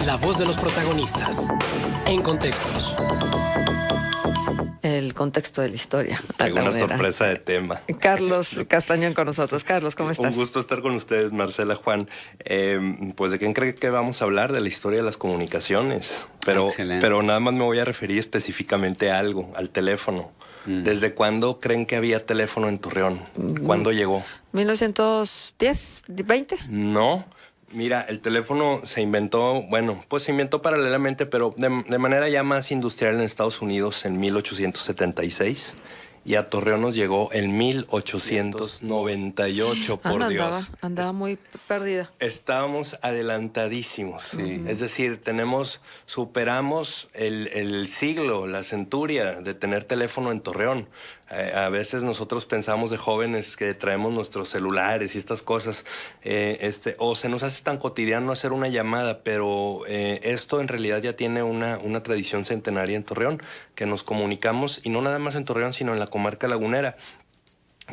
La voz de los protagonistas. En contextos. El contexto de la historia. Tengo una sorpresa de tema. Carlos Castañón con nosotros. Carlos, ¿cómo estás? Un gusto estar con ustedes, Marcela, Juan. Pues, ¿de quién cree que vamos a hablar? De la historia de las comunicaciones. Pero nada más me voy a referir específicamente a algo, al teléfono. ¿Desde cuándo creen que había teléfono en Torreón? ¿Cuándo llegó? ¿1910? ¿20? No. Mira, el teléfono se inventó paralelamente, pero de manera ya más industrial en Estados Unidos en 1876. Y a Torreón nos llegó en 1898, por Dios. Andaba muy perdida. Estábamos adelantadísimos. Sí. Es decir, superamos el siglo, la centuria de tener teléfono en Torreón. A veces nosotros pensamos de jóvenes que traemos nuestros celulares y estas cosas, o se nos hace tan cotidiano hacer una llamada, pero esto en realidad ya tiene una tradición centenaria en Torreón, que nos comunicamos, y no nada más en Torreón, sino en la comarca lagunera.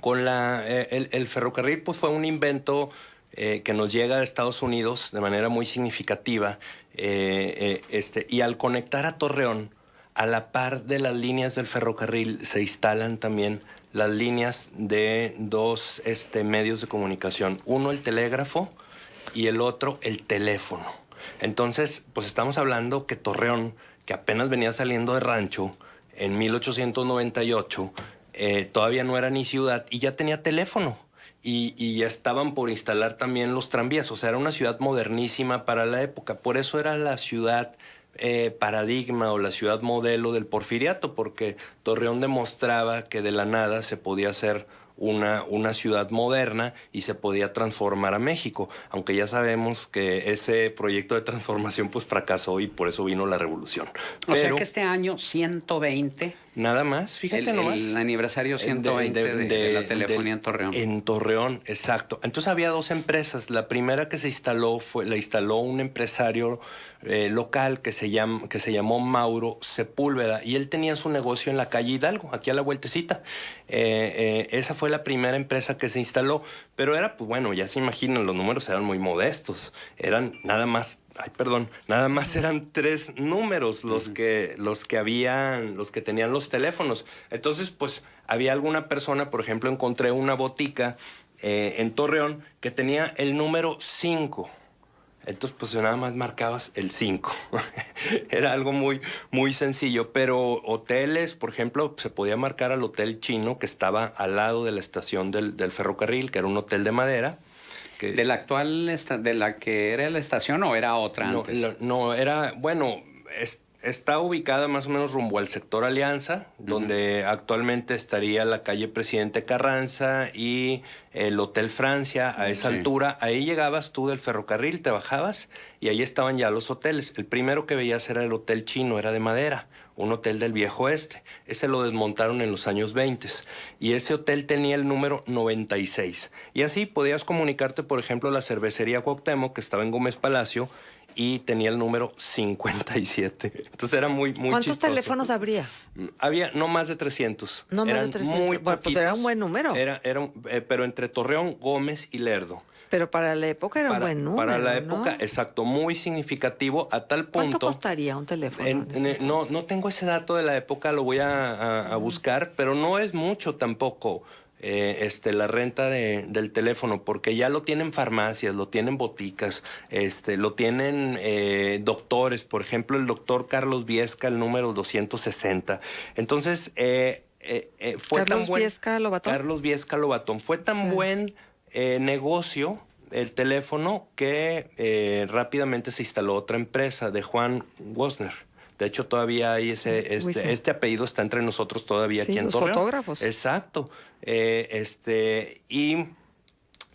Con el ferrocarril, pues fue un invento que nos llega de Estados Unidos de manera muy significativa, y al conectar a Torreón, a la par de las líneas del ferrocarril se instalan también las líneas de dos medios de comunicación. Uno, el telégrafo, y el otro, el teléfono. Entonces, pues estamos hablando que Torreón, que apenas venía saliendo de rancho en 1898, todavía no era ni ciudad y ya tenía teléfono. Y ya estaban por instalar también los tranvías. O sea, era una ciudad modernísima para la época. Por eso era la ciudad paradigma o la ciudad modelo del porfiriato, porque Torreón demostraba que de la nada se podía hacer una ciudad moderna y se podía transformar a México, aunque ya sabemos que ese proyecto de transformación pues fracasó y por eso vino la revolución. O sea que este año 120... Nada más, fíjate nomás. El aniversario 120 de la telefonía en Torreón. En Torreón, exacto. Entonces había dos empresas. La primera que se instaló la instaló un empresario local que se llamó Mauro Sepúlveda, y él tenía su negocio en la calle Hidalgo, aquí a la vueltecita. Esa fue la primera empresa que se instaló, pero era, pues bueno, ya se imaginan, los números eran muy modestos. Eran nada más eran 3 números los que tenían los teléfonos. Entonces, pues había alguna persona, por ejemplo, encontré una botica en Torreón que tenía el número 5. Entonces, pues nada más marcabas el 5. Era algo muy, muy sencillo. Pero hoteles, por ejemplo, se podía marcar al Hotel Chino, que estaba al lado de la estación del ferrocarril, que era un hotel de madera. ¿De la actual, de la que era la estación o era otra antes? No, era, bueno, está ubicada más o menos rumbo al sector Alianza, donde actualmente estaría la calle Presidente Carranza y el Hotel Francia. A esa altura, ahí llegabas tú del ferrocarril, te bajabas y ahí estaban ya los hoteles. El primero que veías era el Hotel Chino, era de madera, un hotel del viejo oeste. Ese lo desmontaron en los años 20 y ese hotel tenía el número 96. Y así podías comunicarte, por ejemplo, a la cervecería Cuauhtémoc, que estaba en Gómez Palacio, y tenía el número 57. Entonces era muy ¿Cuántos chistoso. teléfonos habría? Había no más de 300. No más de 300. Muy bueno, pues era un buen número. Pero entre Torreón, Gómez y Lerdo. Pero para la época era un buen número. Para la época, ¿no? Exacto, muy significativo a tal punto. ¿Cuánto costaría un teléfono? No tengo ese dato de la época, lo voy a buscar, pero no es mucho tampoco la renta del teléfono, porque ya lo tienen farmacias, lo tienen boticas, lo tienen doctores, por ejemplo, el doctor Carlos Viesca, el número 260. Entonces, fue tan buen... Carlos Viesca Lobatón. Fue tan buen negocio el teléfono que rápidamente se instaló otra empresa de Juan Wosner. De hecho, todavía hay este apellido está entre nosotros todavía aquí en Torreón. Los fotógrafos. Exacto. Y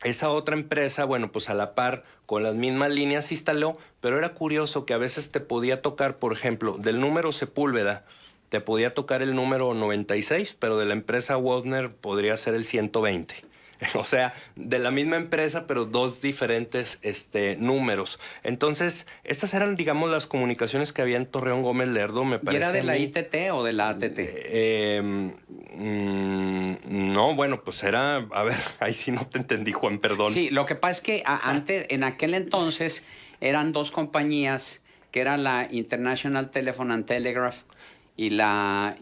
esa otra empresa, bueno, pues a la par, con las mismas líneas se instaló, pero era curioso que a veces te podía tocar, por ejemplo, del número Sepúlveda, te podía tocar el número 96, pero de la empresa Wosner podría ser el 120. O sea, de la misma empresa, pero dos diferentes números. Entonces, estas eran, digamos, las comunicaciones que había en Torreón Gómez Lerdo, me parece. ¿Y era de la ITT o de la ATT? No, bueno, pues era... A ver, ahí sí no te entendí, Juan, perdón. Sí, lo que pasa es que antes, en aquel entonces, eran dos compañías que era la International Telephone and Telegraph y la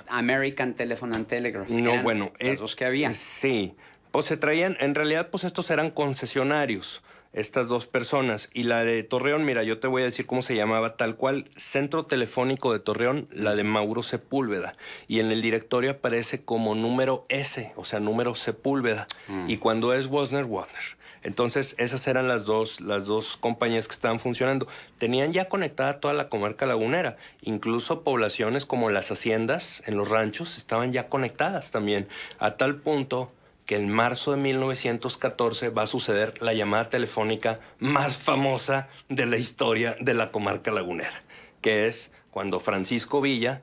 American Telephone and Telegraph. No, bueno. Las dos que había. Sí. Pues se traían, en realidad, pues estos eran concesionarios, estas dos personas. Y la de Torreón, mira, yo te voy a decir cómo se llamaba tal cual, Centro Telefónico de Torreón, la de Mauro Sepúlveda. Y en el directorio aparece como número S, o sea, número Sepúlveda. Y cuando es Wossner, Wossner. Entonces, esas eran las dos compañías que estaban funcionando. Tenían ya conectada toda la comarca lagunera. Incluso poblaciones como las haciendas en los ranchos estaban ya conectadas también. A tal punto que en marzo de 1914 va a suceder la llamada telefónica más famosa de la historia de la comarca lagunera, que es cuando Francisco Villa,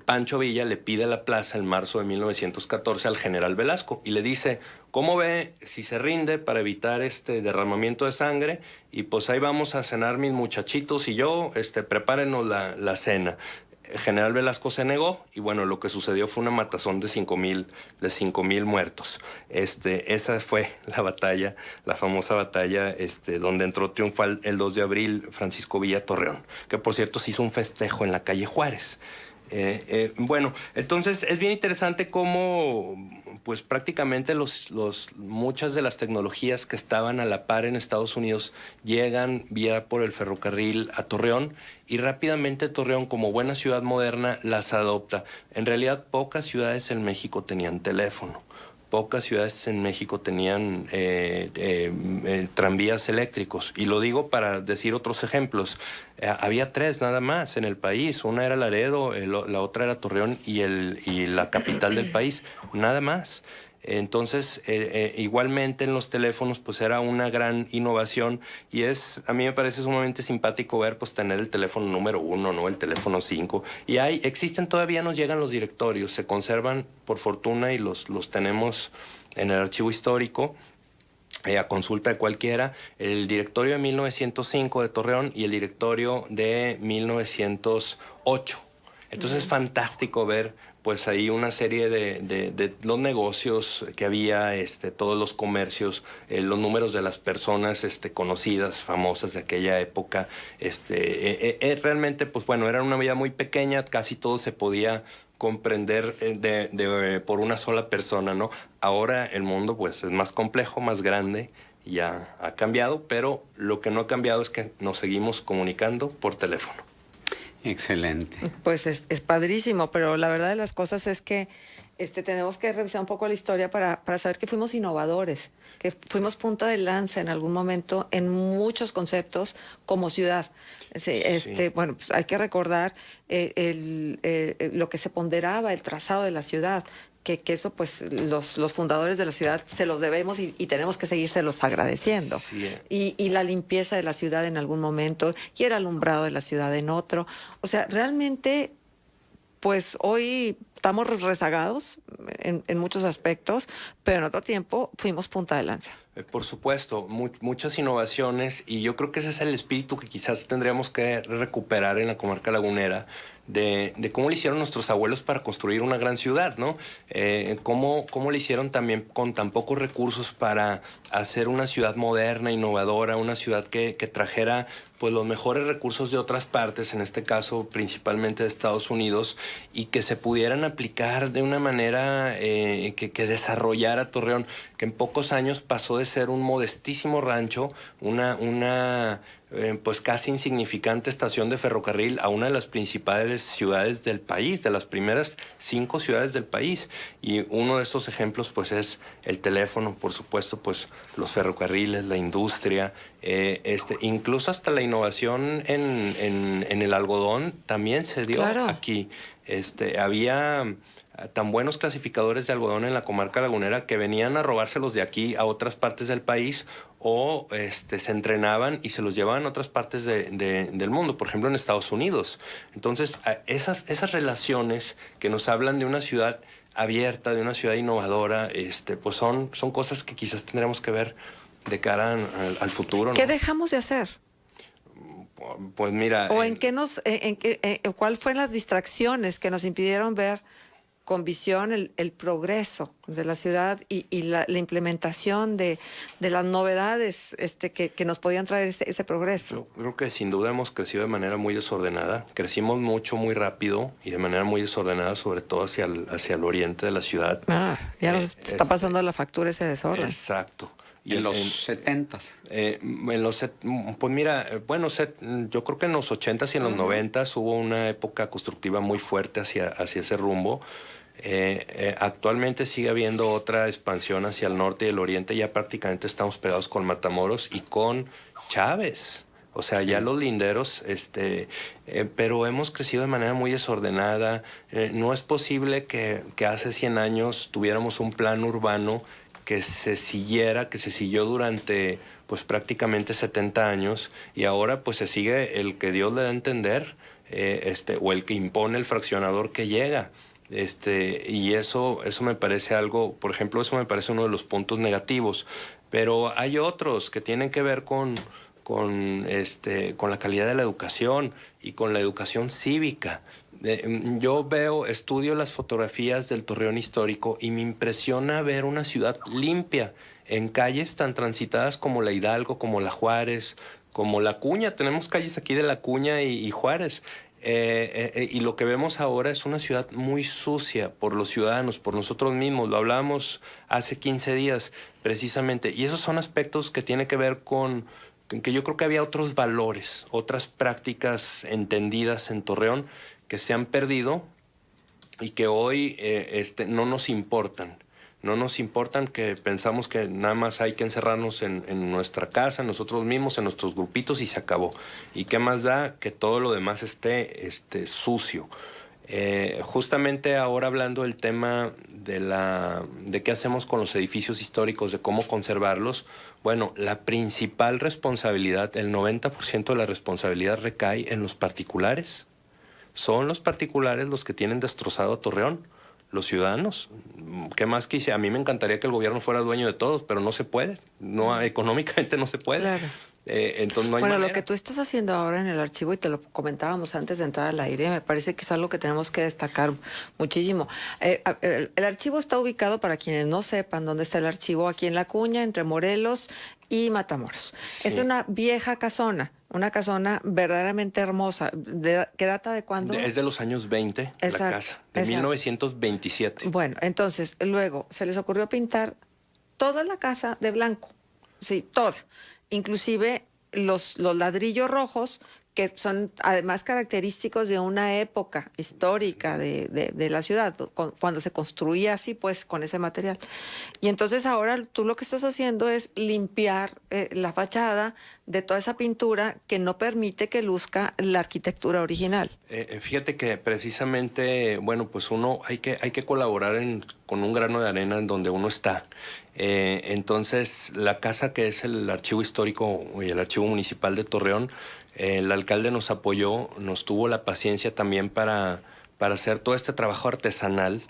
Pancho Villa, le pide la plaza en marzo de 1914 al general Velasco y le dice, ¿cómo ve si se rinde para evitar este derramamiento de sangre? Y pues ahí vamos a cenar mis muchachitos y yo, prepárenos la cena. El general Velasco se negó y bueno, lo que sucedió fue una matazón de 5,000 muertos. Esa fue la batalla, la famosa batalla donde entró triunfal el 2 de abril Francisco Villa Torreón, que por cierto se hizo un festejo en la calle Juárez. Bueno, entonces es bien interesante cómo pues prácticamente muchas de las tecnologías que estaban a la par en Estados Unidos llegan vía por el ferrocarril a Torreón y rápidamente Torreón, como buena ciudad moderna, las adopta. En realidad pocas ciudades en México tenían teléfono. Pocas ciudades en México tenían tranvías eléctricos. Y lo digo para decir otros ejemplos. Había 3 nada más en el país. Una era Laredo, la otra era Torreón y la capital del país. Nada más. Entonces, igualmente en los teléfonos, pues era una gran innovación y a mí me parece sumamente simpático ver, pues tener el teléfono número 1, ¿no? El teléfono 5. Y existen todavía, nos llegan los directorios, se conservan por fortuna y los tenemos en el archivo histórico. A consulta de cualquiera, el directorio de 1905 de Torreón y el directorio de 1908. Entonces es fantástico ver pues ahí una serie de los negocios que había, todos los comercios, los números de las personas conocidas, famosas de aquella época. Realmente, pues bueno, era una vida muy pequeña, casi todo se podía comprender por una sola persona, ¿no? Ahora el mundo pues es más complejo, más grande, ya ha cambiado, pero lo que no ha cambiado es que nos seguimos comunicando por teléfono. Excelente. Pues es padrísimo, pero la verdad de las cosas es que tenemos que revisar un poco la historia para saber que fuimos innovadores, que fuimos punta de lanza en algún momento en muchos conceptos como ciudad. Bueno, pues hay que recordar lo que se ponderaba, el trazado de la ciudad. Que eso, pues, los fundadores de la ciudad se los debemos y tenemos que seguírselos agradeciendo. Sí. Y la limpieza de la ciudad en algún momento y el alumbrado de la ciudad en otro. O sea, realmente, pues, hoy estamos rezagados en muchos aspectos, pero en otro tiempo fuimos punta de lanza. Por supuesto, muchas innovaciones y yo creo que ese es el espíritu que quizás tendríamos que recuperar en la comarca lagunera de cómo le hicieron nuestros abuelos para construir una gran ciudad, ¿no? Cómo le hicieron también con tan pocos recursos para hacer una ciudad moderna, innovadora, una ciudad que trajera pues los mejores recursos de otras partes, en este caso principalmente de Estados Unidos, y que se pudieran aplicar de una manera que desarrollara Torreón, que en pocos años pasó de ser un modestísimo rancho, pues casi insignificante estación de ferrocarril a una de las principales ciudades del país, de las primeras 5 ciudades del país. Y uno de esos ejemplos pues es el teléfono, por supuesto, pues los ferrocarriles, la industria, incluso hasta la innovación en el algodón también se dio aquí. Había tan buenos clasificadores de algodón en la comarca lagunera que venían a robárselos de aquí a otras partes del país o se entrenaban y se los llevaban a otras partes del mundo, por ejemplo en Estados Unidos. Entonces, esas relaciones que nos hablan de una ciudad abierta, de una ciudad innovadora, pues son cosas que quizás tendremos que ver de cara al futuro, ¿no? ¿Qué dejamos de hacer? Pues mira... ¿O ¿cuál fueron las distracciones que nos impidieron ver con visión el progreso de la ciudad y la implementación de las novedades que nos podían traer ese progreso. Yo creo que sin duda hemos crecido de manera muy desordenada. Crecimos mucho, muy rápido y de manera muy desordenada, sobre todo hacia el oriente de la ciudad. Ya nos está pasando la factura ese desorden. Exacto. Y en los 70s. Pues mira, bueno, yo creo que en los 80s y en los 90s hubo una época constructiva muy fuerte hacia ese rumbo. Actualmente sigue habiendo otra expansión hacia el norte y el oriente. Ya prácticamente estamos pegados con Matamoros y con Chávez. O sea, ya los linderos, pero hemos crecido de manera muy desordenada. No es posible que hace 100 años tuviéramos un plan urbano que se siguió durante pues prácticamente 70 años y ahora pues se sigue el que Dios le da a entender, o el que impone el fraccionador que llega. Y eso me parece algo, por ejemplo, eso me parece uno de los puntos negativos. Pero hay otros que tienen que ver con la calidad de la educación y con la educación cívica. Yo estudio las fotografías del Torreón histórico y me impresiona ver una ciudad limpia en calles tan transitadas como la Hidalgo, como la Juárez, como la Acuña. Tenemos calles aquí de la Acuña y Juárez. Y lo que vemos ahora es una ciudad muy sucia por los ciudadanos, por nosotros mismos. Lo hablábamos hace 15 días precisamente. Y esos son aspectos que tienen que ver con que yo creo que había otros valores, otras prácticas entendidas en Torreón que se han perdido y que hoy no nos importan. No nos importan, que pensamos que nada más hay que encerrarnos en nuestra casa, nosotros mismos, en nuestros grupitos y se acabó. ¿Y qué más da que todo lo demás esté sucio? Justamente ahora hablando del tema de qué hacemos con los edificios históricos, de cómo conservarlos, bueno, la principal responsabilidad, el 90% de la responsabilidad recae en los particulares. Son los particulares los que tienen destrozado a Torreón. Los ciudadanos, ¿qué más quise? A mí me encantaría que el gobierno fuera dueño de todos, pero no se puede. No, económicamente no se puede. Claro. Entonces no hay manera. Lo que tú estás haciendo ahora en el archivo, y te lo comentábamos antes de entrar al aire, me parece que es algo que tenemos que destacar muchísimo. El archivo está ubicado, para quienes no sepan dónde está el archivo, aquí en La Acuña, entre Morelos y Matamoros. Sí. Es una vieja casona. Una casona verdaderamente hermosa. ¿Qué data de cuándo? Es de los años 20, exacto, la casa. De 1927. Bueno, entonces, luego se les ocurrió pintar toda la casa de blanco. Sí, toda. Inclusive los ladrillos rojos, que son además característicos de una época histórica de la ciudad, cuando se construía así, pues, con ese material. Y entonces ahora tú lo que estás haciendo es limpiar la fachada de toda esa pintura que no permite que luzca la arquitectura original. Fíjate que precisamente, bueno, pues hay que colaborar con un grano de arena en donde uno está. Entonces, la casa, que es el Archivo Histórico y el Archivo Municipal de Torreón, el alcalde nos apoyó, nos tuvo la paciencia también para hacer todo este trabajo artesanal.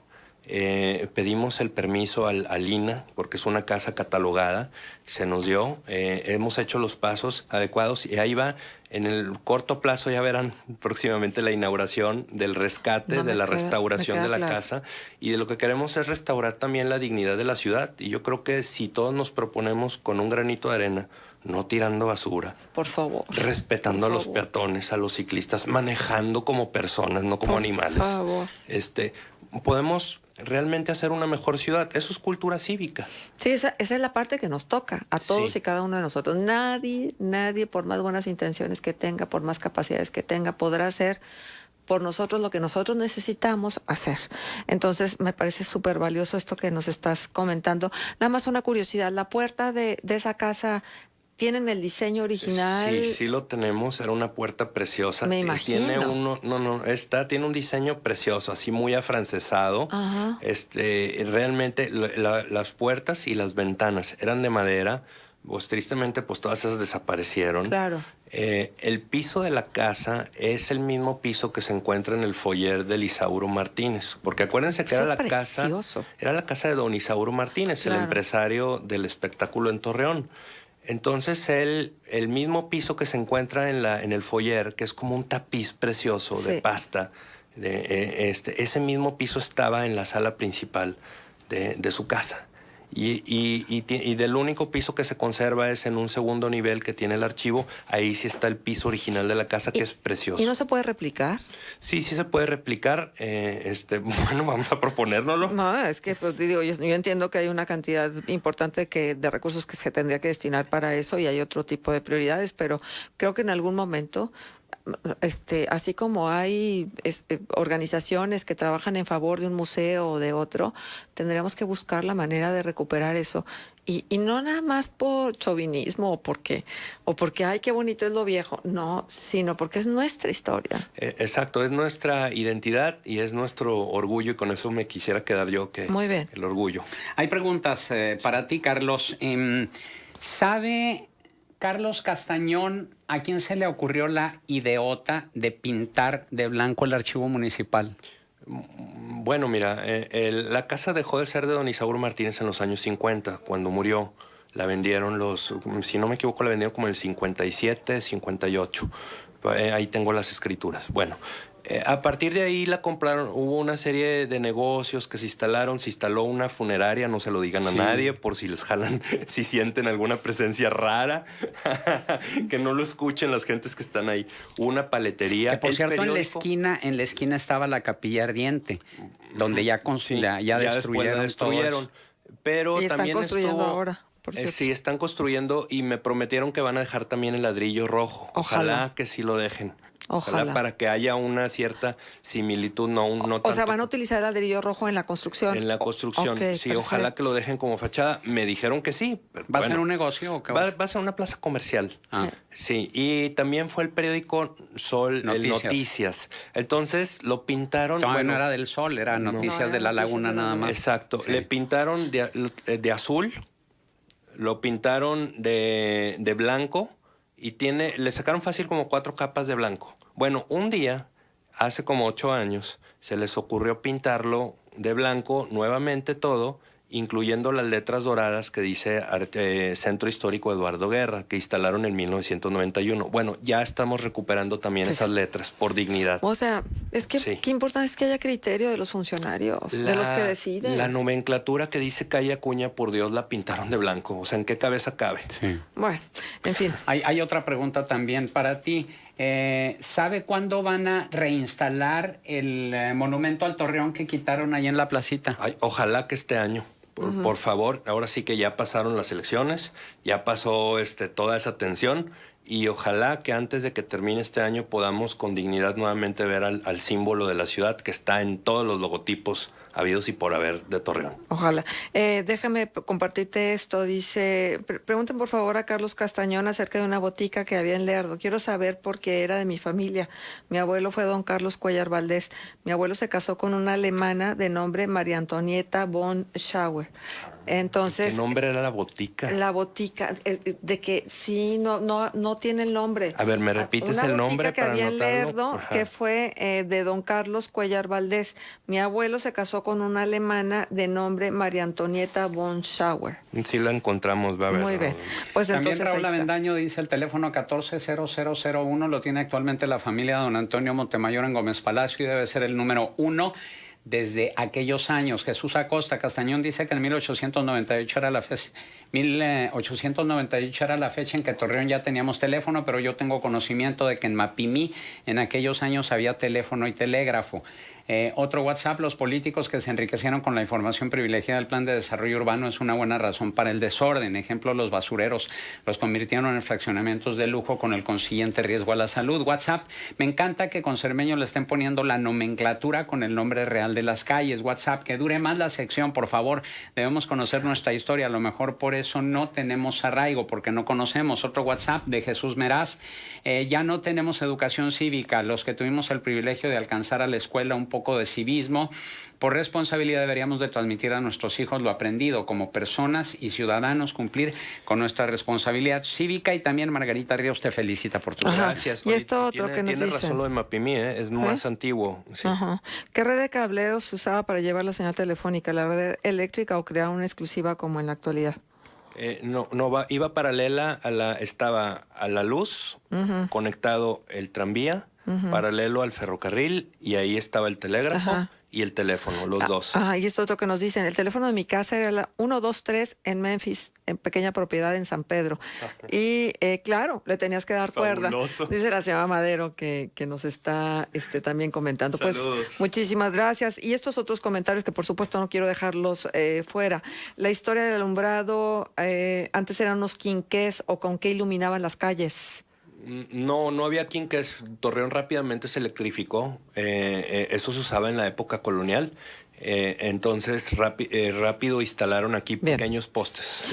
Pedimos el permiso al INAH, porque es una casa catalogada, se nos dio, hemos hecho los pasos adecuados y ahí va. En el corto plazo ya verán próximamente la inauguración del rescate, de la restauración de la casa, y de lo que queremos es restaurar también la dignidad de la ciudad. Y yo creo que si todos nos proponemos con un granito de arena, no tirando basura, por favor, respetando a los peatones, a los ciclistas, manejando como personas, no como animales, por favor, podemos realmente hacer una mejor ciudad. Eso es cultura cívica. Sí, esa es la parte que nos toca a todos y cada uno de nosotros. Nadie, por más buenas intenciones que tenga, por más capacidades que tenga, podrá hacer por nosotros lo que nosotros necesitamos hacer. Entonces, me parece súper valioso esto que nos estás comentando. Nada más una curiosidad, la puerta de esa casa, ¿tienen el diseño original? Sí lo tenemos. Era una puerta preciosa. Me imagino. Tiene un diseño precioso, así muy afrancesado. Ajá. Realmente las puertas y las ventanas eran de madera. Pues tristemente, pues todas esas desaparecieron. Claro. El piso de la casa es el mismo piso que se encuentra en el foyer del Isauro Martínez. Porque acuérdense que era la casa de don Isauro Martínez, claro, el empresario del espectáculo en Torreón. Entonces el mismo piso que se encuentra en el foyer, que es como un tapiz precioso de pasta, Ese mismo piso estaba en la sala principal de su casa. Y del único piso que se conserva es en un segundo nivel que tiene el archivo. Ahí sí está el piso original de la casa, que es precioso. ¿Y no se puede replicar? Sí, sí se puede replicar. Bueno, vamos a proponérnoslo. No, es que pues, digo, yo entiendo que hay una cantidad importante de recursos que se tendría que destinar para eso y hay otro tipo de prioridades, pero creo que en algún momento, así como hay organizaciones que trabajan en favor de un museo o de otro, tendríamos que buscar la manera de recuperar eso. Y no nada más por chauvinismo o porque ay, qué bonito es lo viejo, no, sino porque es nuestra historia. Exacto, es nuestra identidad y es nuestro orgullo, y con eso me quisiera quedar yo, que Muy bien. el orgullo. Hay preguntas para ti, Carlos. ¿Sabe Carlos Castañón a quién se le ocurrió la ideota de pintar de blanco el archivo municipal? Bueno, mira, la casa dejó de ser de don Isauro Martínez en los años 50, cuando murió. La vendieron si no me equivoco, la vendieron como en el 57, 58. Ahí tengo las escrituras. Bueno, a partir de ahí la compraron. Hubo una serie de negocios que se instalaron. Se instaló una funeraria, no se lo digan a nadie, por si les jalan, si sienten alguna presencia rara, que no lo escuchen las gentes que están ahí. Una paletería. Que por cierto, en la esquina estaba la Capilla Ardiente, donde ya después la destruyeron. Pero y están también construyendo ahora. Por cierto. Sí, están construyendo y me prometieron que van a dejar también el ladrillo rojo. Ojalá que sí lo dejen. Ojalá. Para que haya una cierta similitud, no tanto. O sea, van a utilizar el ladrillo rojo en la construcción. En la construcción, Okay, sí, perfecto. Ojalá que lo dejen como fachada. Me dijeron que sí. ¿Va a ser un negocio o qué? Va a ser una plaza comercial. Sí, y también fue el periódico Sol, Noticias. Entonces lo pintaron. No era del Sol, era Noticias de la Laguna nada más. Exacto. Sí. Le pintaron de azul, lo pintaron de blanco. Y le sacaron fácil como 4 capas de blanco. Bueno, un día, hace como 8 años, se les ocurrió pintarlo de blanco nuevamente todo, incluyendo las letras doradas que dice Centro Histórico Eduardo Guerra, que instalaron en 1991. Bueno, ya estamos recuperando también esas letras por dignidad. O sea, es que Sí. qué importante es que haya criterio de los funcionarios, de los que deciden. La nomenclatura que dice Calle Acuña, por Dios, la pintaron de blanco. O sea, ¿en qué cabeza cabe? Sí. Bueno, en fin. Hay otra pregunta también para ti. ¿Sabe cuándo van a reinstalar el monumento al Torreón que quitaron ahí en la placita? Ay, ojalá que este año. Por favor, ahora sí que ya pasaron las elecciones, ya pasó toda esa tensión, y ojalá que antes de que termine este año podamos con dignidad nuevamente ver al símbolo de la ciudad, que está en todos los logotipos habidos y por haber de Torreón. Ojalá. Déjame compartirte esto. Dice, pregunten por favor a Carlos Castañón acerca de una botica que había en Lerdo. Quiero saber por qué era de mi familia. Mi abuelo fue don Carlos Cuellar Valdés. Mi abuelo se casó con una alemana de nombre María Antonieta von Schauer. Entonces, ¿Qué nombre era la botica? La botica, de que sí, no tiene el nombre. A ver, ¿me repites el nombre botica que para había en anotarlo? Lerdo, Ajá. que fue de don Carlos Cuellar Valdés. Mi abuelo se casó con una alemana de nombre María Antonieta von Schauer. Sí la encontramos, va a ver. Muy bien. Pues También entonces Raúl ahí está. Avendaño dice el teléfono 140001 lo tiene actualmente la familia de don Antonio Montemayor en Gómez Palacio y debe ser el número 1 desde aquellos años. Jesús Acosta Castañón dice que en 1898 era la fecha. 1898 era la fecha en que Torreón ya teníamos teléfono, pero yo tengo conocimiento de que en Mapimí en aquellos años había teléfono y telégrafo. Otro WhatsApp, los políticos que se enriquecieron con la información privilegiada del Plan de Desarrollo Urbano es una buena razón para el desorden. Ejemplo, los basureros los convirtieron en fraccionamientos de lujo con el consiguiente riesgo a la salud. WhatsApp, me encanta que con Cermeño le estén poniendo la nomenclatura con el nombre real de las calles. WhatsApp, que dure más la sección, por favor. Debemos conocer nuestra historia. A lo mejor por eso no tenemos arraigo, porque no conocemos. Otro WhatsApp de Jesús Meraz. Ya no tenemos educación cívica. Los que tuvimos el privilegio de alcanzar a la escuela un poco de civismo, por responsabilidad deberíamos de transmitir a nuestros hijos lo aprendido como personas y ciudadanos, cumplir con nuestra responsabilidad cívica. Y también Margarita Ríos te felicita por tu trabajo. Gracias. Y esto otro que nos tiene dicen. razón lo de Mapimí, es más antiguo. Sí. Ajá. ¿Qué red de cableado se usaba para llevar la señal telefónica, la red eléctrica o crear una exclusiva como en la actualidad? Iba paralela estaba a la luz, conectado el tranvía, paralelo al ferrocarril, y ahí estaba el telégrafo. Ajá. Y el teléfono, los dos. Y esto otro que nos dicen, el teléfono de mi casa era la 123 en Memphis, en pequeña propiedad en San Pedro. Y claro, le tenías que dar Fabuloso. cuerda. Dice la señora Madero que nos está también comentando. Saludos. Pues muchísimas gracias. Y estos otros comentarios que por supuesto no quiero dejarlos fuera. La historia del alumbrado, antes eran unos quinqués o con qué iluminaban las calles. No había quinqués. Torreón rápidamente se electrificó. Eso se usaba en la época colonial. Entonces rápido instalaron aquí Bien. pequeños postes.